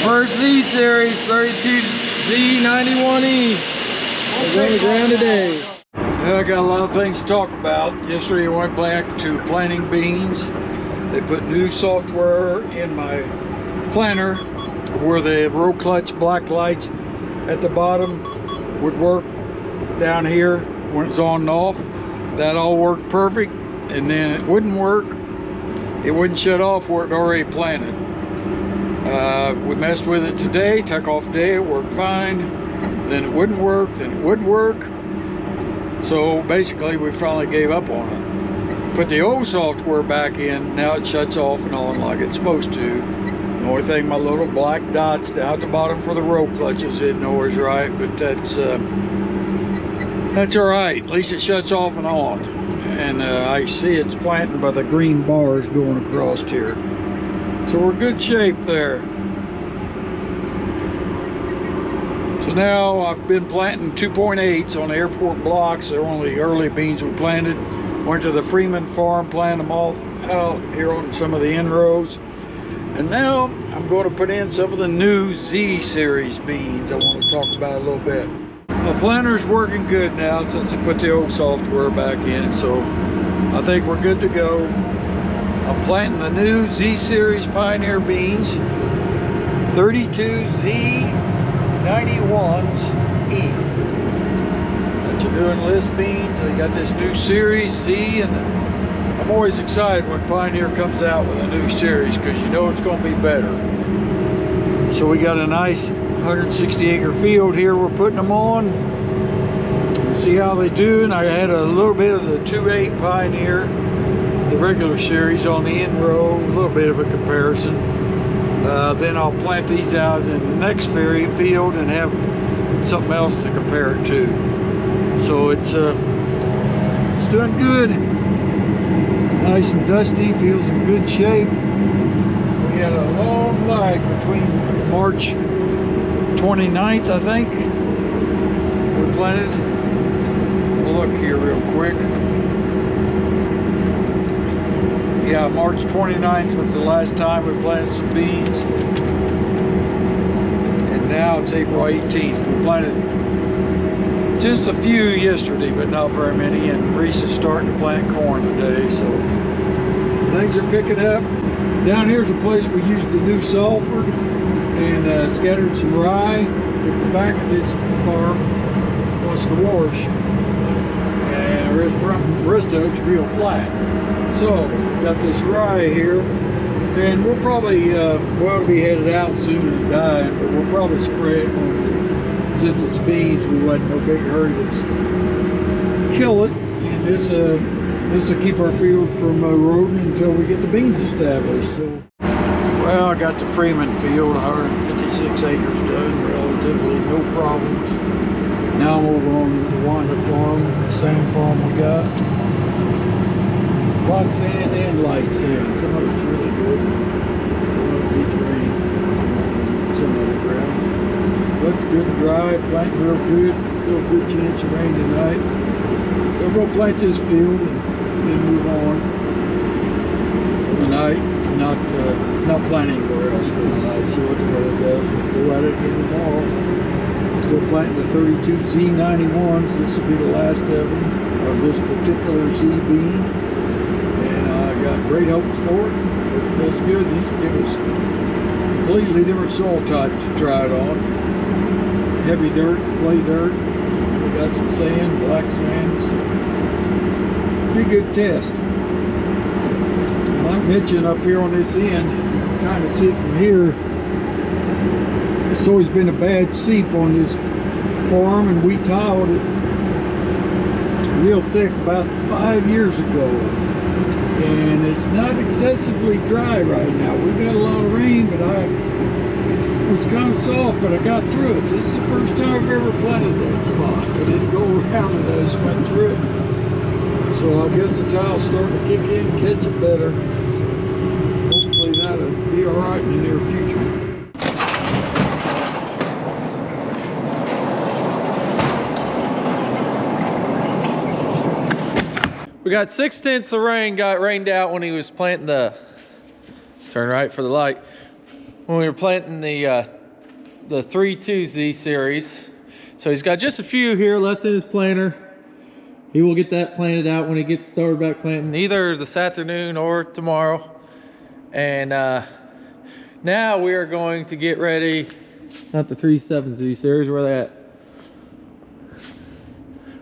First Z series 32Z91E. We're on the ground today. I got a lot of things to talk about. Yesterday I went back to planting beans. They put new software in my planter where the row clutch black lights at the bottom would work down here when it's on and off. That all worked perfect, and then it wouldn't work. It wouldn't shut off where it already planted. We messed with it today, took off today, it worked fine. Then it wouldn't work, then it would work. So basically we finally gave up on it. Put the old software back in, now it shuts off and on like it's supposed to. The only thing, my little black dots down at the bottom for the row clutches isn't always right, but that's all right. At least it shuts off and on. And I see it's planting by the green bars going across here. So we're in good shape there. So now I've been planting 2.8s on the airport blocks. They're one of the early beans we planted. Went to the Freeman farm, planted them all out here on some of the end rows. And now I'm going to put in some of the new Z series beans I want to talk about a little bit. The planter's working good now since I put the old software back in, so I think we're good to go. I'm planting the new Z series Pioneer beans, 32Z91E. That's your new enlist beans. They got this new series Z, and I'm always excited when Pioneer comes out with a new series because you know it's going to be better. So we got a nice 160 acre field here we're putting them on. And see how they do. And I had a little bit of the 2.8 Pioneer, the regular series on the end row, a little bit of a comparison. Then I'll plant these out in the next field and have something else to compare it to. So it's doing good. Nice and dusty, feels in good shape. We had a long lag between March 29th, I think, we planted. We'll look here real quick. Yeah, March 29th was the last time we planted some beans. And now it's April 18th. We planted just a few yesterday, but not very many. And Reese is starting to plant corn today, so things are picking up. Down here's a place we used the new sulfur and scattered some rye. It's the back of this farm, plus the wash, and the rest of it's real flat. So got this rye here, and we'll probably well to be headed out soon and dying, but we'll probably spray it since it's beans. We wasn't no big hurry to kill it, and this will keep our field from eroding until we get the beans established. So. Well, I got the Freeman field, 156 acres done, relatively no problems. Now I'm over on the Wanda farm, same farm we got. A lot of sand and light sand. Some of it's really good. Some of it needs rain. Some of the ground. Looks good and dry, planting real good. Still a good chance of rain tonight. So I'm going to plant this field and then move on for the night. Not planting anywhere else for the night. See what the weather does. We'll go at it again tomorrow. Still planting the 32Z91s. This will be the last of them, of this particular Z bean. And I got great hopes for it. If it does good, this will give us completely different soil types to try it on. Heavy dirt, clay dirt. We got some sand, black sand. So be a good test. I might mention up here on this end, kind of see from here, it's always been a bad seep on this farm, and we tiled it real thick about 5 years ago. And it's not excessively dry right now. We've got a lot of rain, but it was kind of soft, but I got through it. This is the first time I've ever planted that spot. I didn't go around it, I just went through it. So I guess the tile's starting to kick in and catch it better. So hopefully that'll be all right in the near future. We got 6/10 of rain, got rained out when he was planting the, turn right for the light, when we were planting the 3-2 Z series. So he's got just a few here left in his planter. He will get that planted out when he gets started back planting, either this afternoon or tomorrow. And now we are going to get ready, not the 3-7 Z series, where they at?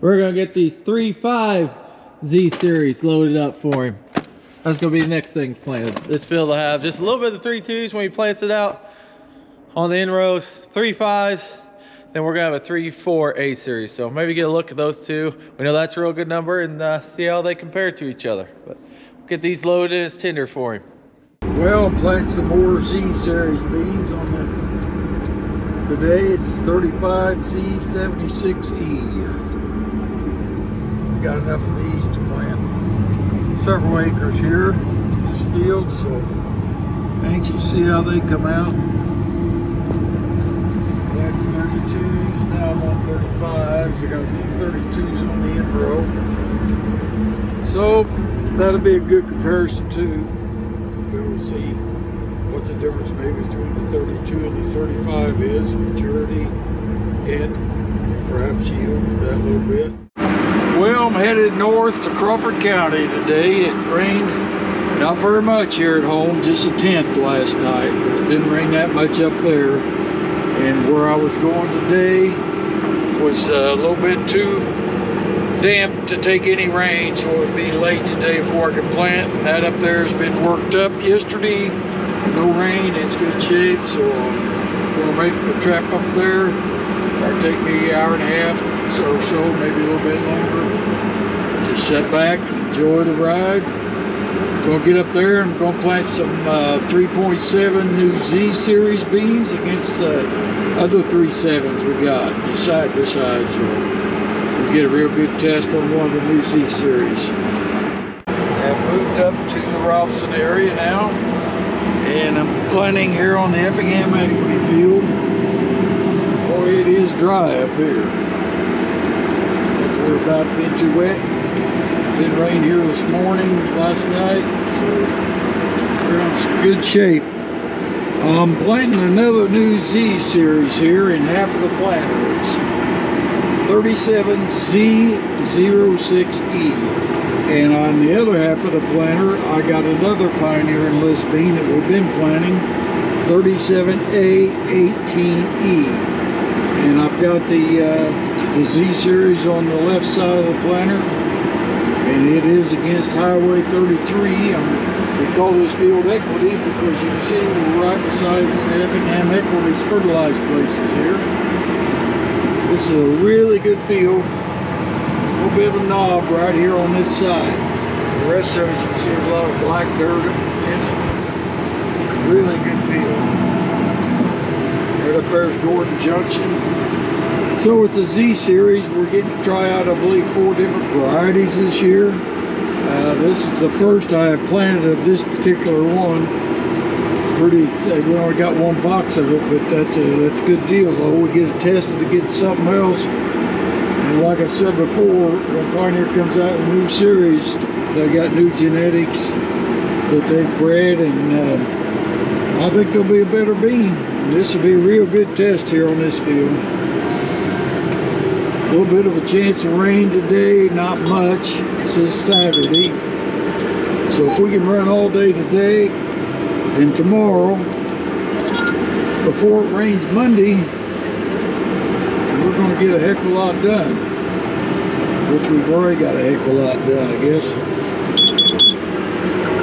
We're gonna get these 3-5 Z series loaded up for him. That's gonna be the next thing planted. This field will have just a little bit of the 3-2s when he plants it out on the inrows, 3-5s, then we're gonna have a 3-4 A series. So maybe get a look at those two. We know that's a real good number, and see how they compare to each other. But we'll get these loaded in his tender for him. Well, I'm planting some more Z series beans on the, today it's 35Z76E. Got enough of these to plant several acres here in this field, so anxious to see how they come out. Got 32s, now I'm on 35s. I got a few 32s on the end row, so that'll be a good comparison too. We'll see what the difference maybe between the 32 and the 35 is, maturity and perhaps yield with that a little bit. Well, I'm headed north to Crawford County today. It rained not very much here at home, just a tenth last night. It didn't rain that much up there. And where I was going today was a little bit too damp to take any rain, so it'll be late today before I can plant. And that up there has been worked up yesterday. No rain, it's good shape, so I'm going to make the trap up there. It'll take me an hour and a half or so, maybe a little bit longer. Just sit back and enjoy the ride. Gonna get up there and I'm gonna plant some 3.7 new Z series beans against the other 3.7s we got side by side, so we'll get a real good test on one of the new Z series. I've moved up to the Robinson area now, and I'm planting here on the Effingham equity field. Boy, it is dry up here. We're about being too wet. Didn't rain here this morning, last night, so we're in some good shape. I'm planting another new Z series here in half of the planter. It's 37Z06E. And on the other half of the planter, I got another Pioneer Enlist bean that we've been planting, 37A18E. And I've got the Z series on the left side of the planter, and it is against Highway 33. We call this field Equity because you can see we're right beside one of the Effingham Equity's fertilized places here. This is a really good field. A little bit of a knob right here on this side. The rest of it, you can see there's a lot of black dirt in it. Really good field. Right up there's Gordon Junction. So with the Z series, we're getting to try out, I believe, 4 different varieties this year. This is the first I have planted of this particular one. Pretty excited. We only got 1 box of it, but that's a good deal though. We get it tested to get something else. And like I said before, when Pioneer comes out with a new series, they got new genetics that they've bred, and I think they'll be a better bean. This will be a real good test here on this field. A little bit of a chance of rain today, not much. This is Saturday. So if we can run all day today and tomorrow, before it rains Monday, we're going to get a heck of a lot done. Which we've already got a heck of a lot done, I guess.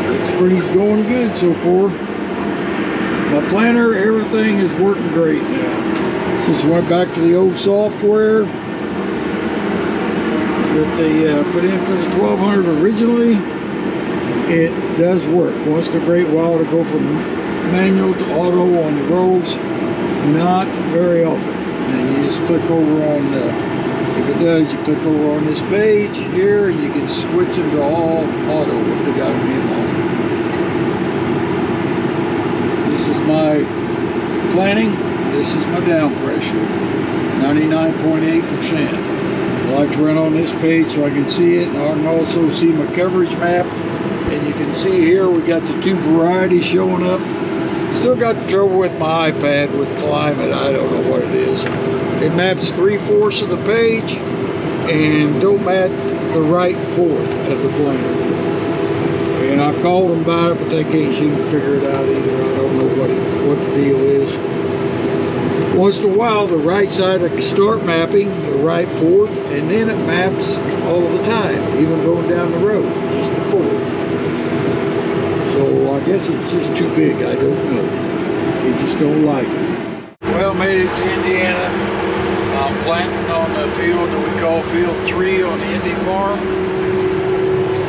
The spring's going good so far. My planter, everything is working great now. Since I went back to the old software that they put in for the 1200 originally, it does work. Once in a great while to go from manual to auto on the rows, not very often. And you just click over on if it does, you click over on this page here and you can switch them to all auto if they got them in on. This is my planting, this is my down pressure, 99.8%. I like to run on this page so I can see it, and I can also see my coverage map. And you can see here we got the 2 varieties showing up. It's Still got trouble with my iPad with climate. I don't know what it is. It maps 3/4 of the page and don't map the right fourth of the planter. And I've called them about it, but they can't seem to figure it out either. I don't know what the deal is. Once in a while, the right side will start mapping the right fourth, and then it maps all the time, even going down the road, just the fourth. So I guess it's just too big. I don't know. They just don't like it. Well, made it to Indiana. I'm planting on the field that we call Field 3 on the Indy farm.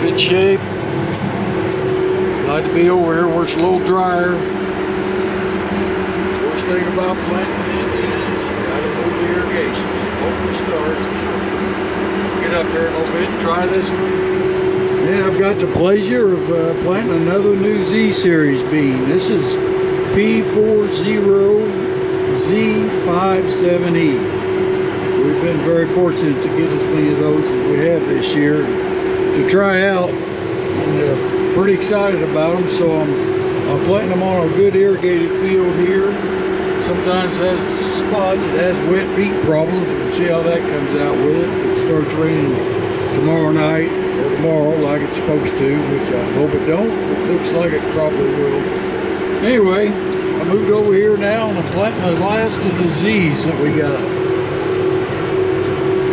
Good shape. Like to be over here where it's a little drier. Worst thing about planting in Indiana is you gotta move the irrigation. So hope it starts. Get up there a little bit and try this one. And I've got the pleasure of planting another new Z series bean. This is P40Z57E. We've been very fortunate to get as many of those as we have this year to try out. And pretty excited about them, so I'm planting them on a good irrigated field here. Sometimes has spots, it has wet feet problems. We'll see how that comes out with it. If it starts raining tomorrow night or tomorrow like it's supposed to, which I hope it don't, it looks like it probably will. Anyway, I moved over here now and I'm planting the last of the Z's that we got.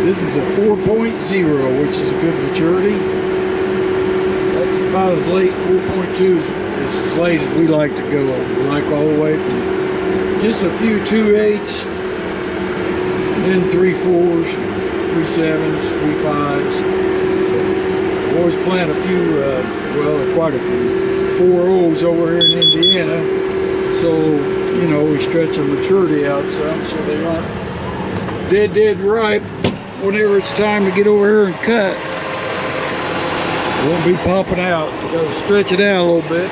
This is a 4.0, which is a good maturity. That's about as late, 4.2 is as late as we like to go. We like all the way from just a few 2/8s, then 3/4s, 3/7s, 3/5s. We always plant a few, well, quite a few 4.0s over here in Indiana. So, you know, we stretch the maturity out some so they aren't dead ripe whenever it's time to get over here and cut. It won't be popping out. You gotta stretch it out a little bit.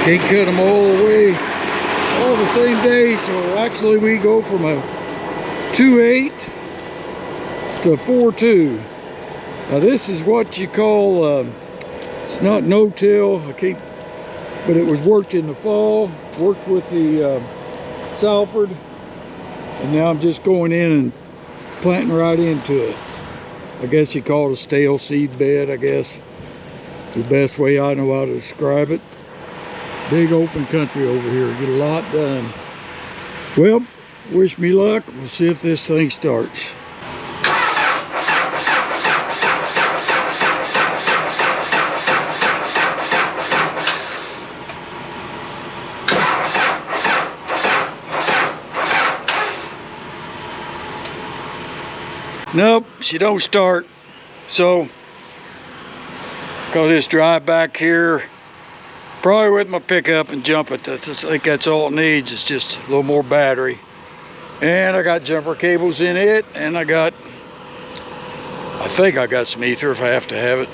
Can't cut them all the way, all the same day. So actually we go from a 2/8 to 4.2. Now this is what you call, it's not no-till, but it was worked in the fall, worked with the Salford, and now I'm just going in and planting right into it. I guess you call it a stale seed bed, I guess. The best way I know how to describe it. Big open country over here, get a lot done. Well, wish me luck. We'll see if this thing starts. Nope, she don't start. So, cause it's dry back here, probably with my pickup and jump it. I think that's all it needs. It's just a little more battery. And I got jumper cables in it, and I think I got some ether if I have to have it.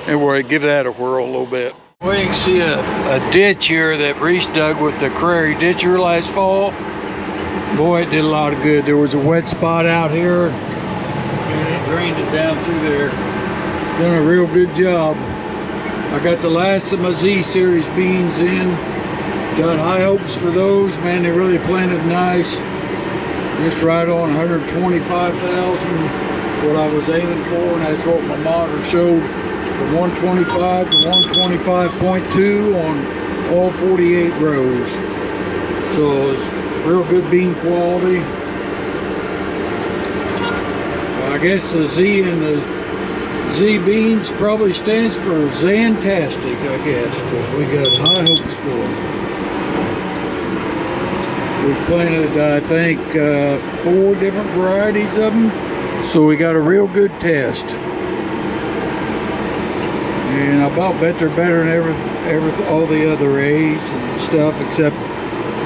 Anyway, give that a whirl a little bit. Well, you can see a ditch here that Reese dug with the Prairie Ditcher last fall. Boy, it did a lot of good. There was a wet spot out here, and it drained it down through there. Done a real good job. I got the last of my Z series beans in. Got high hopes for those. Man, they really planted nice. Just right on 125,000, what I was aiming for, and that's what my monitor showed, from 125 to 125.2 on all 48 rows. So it's real good bean quality. I guess the Z in the Z beans probably stands for Zantastic, I guess, because we got high hopes for them. We've planted, I think, 4 different varieties of them, so we got a real good test. And I about bet they're better than all the other A's and stuff, except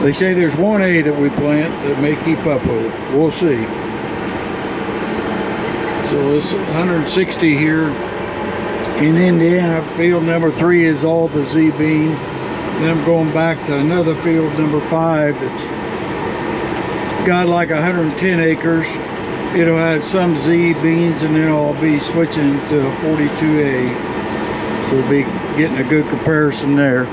they say there's one A that we plant that may keep up with it. We'll see. So this 160 here in Indiana. Field number 3 is all the Z bean. Then I'm going back to another field, number 5, that's got like 110 acres. It'll have some Z beans, and then I'll be switching to a 42A. So we'll be getting a good comparison there.